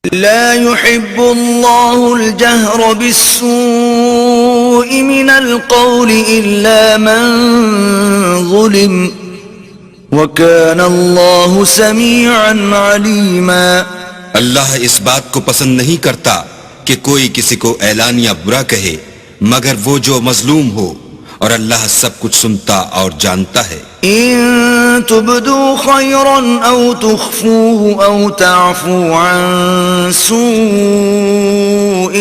لا يحب الله الجهر بالسوء من القول إلا من ظلم وكان الله سميعا عليما۔ اللہ اس بات کو پسند نہیں کرتا کہ کوئی کسی کو اعلانیہ برا کہے مگر وہ جو مظلوم ہو، اور اللہ سب کچھ سنتا اور جانتا ہے۔ إن تبدوا خيرا أو تخفوه أو تعفوا عن سوء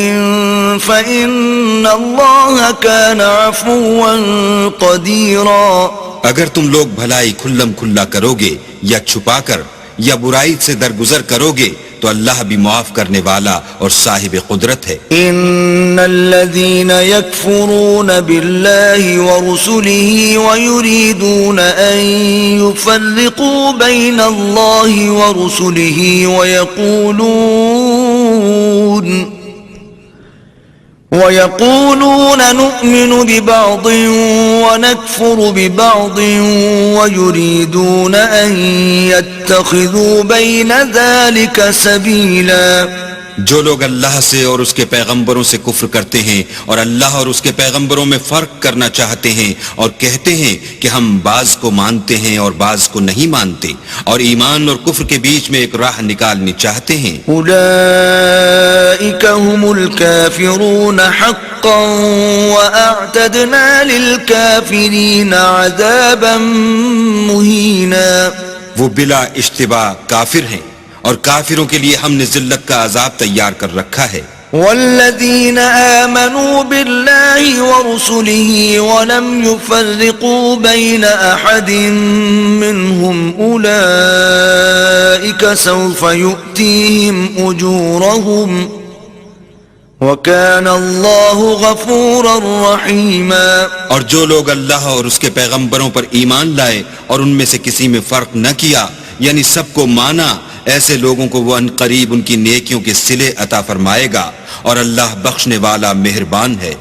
فإن الله كان عفوا قديرا۔ اگر تم لوگ بھلائی کھلم کھلا کرو گے یا چھپا کر یا برائی سے درگزر کرو گے تو اللہ بھی معاف کرنے والا اور صاحب قدرت ہے۔ ان الذين يكفرون بالله ورسله ويريدون ان يفرقوا بين الله ورسله ويقولون نؤمن ببعض ونكفر ببعض ويريدون أن يتخذوا بين ذلك سبيلا۔ جو لوگ اللہ سے اور اس کے پیغمبروں سے کفر کرتے ہیں اور اللہ اور اس کے پیغمبروں میں فرق کرنا چاہتے ہیں اور کہتے ہیں کہ ہم بعض کو مانتے ہیں اور بعض کو نہیں مانتے اور ایمان اور کفر کے بیچ میں ایک راہ نکالنی چاہتے ہیں، أولئك هم الكافرون حقا وأعتدنا للكافرين عذابا مهينا۔ وہ بلا اشتباہ کافر ہیں اور کافروں کے لیے ہم نے ذلت کا عذاب تیار کر رکھا ہے۔ والذين آمنوا بالله ورسله ولم يفرقوا بين أحد منهم أولئك سوف يؤتيهم أجورهم وكان الله غفورا رحيما۔ اور جو لوگ اللہ اور اس کے پیغمبروں پر ایمان لائے اور ان میں سے کسی میں فرق نہ کیا یعنی سب کو مانا، ایسے لوگوں کو وہ عنقریب ان کی نیکیوں کے صلے عطا فرمائے گا اور اللہ بخشنے والا مہربان ہے۔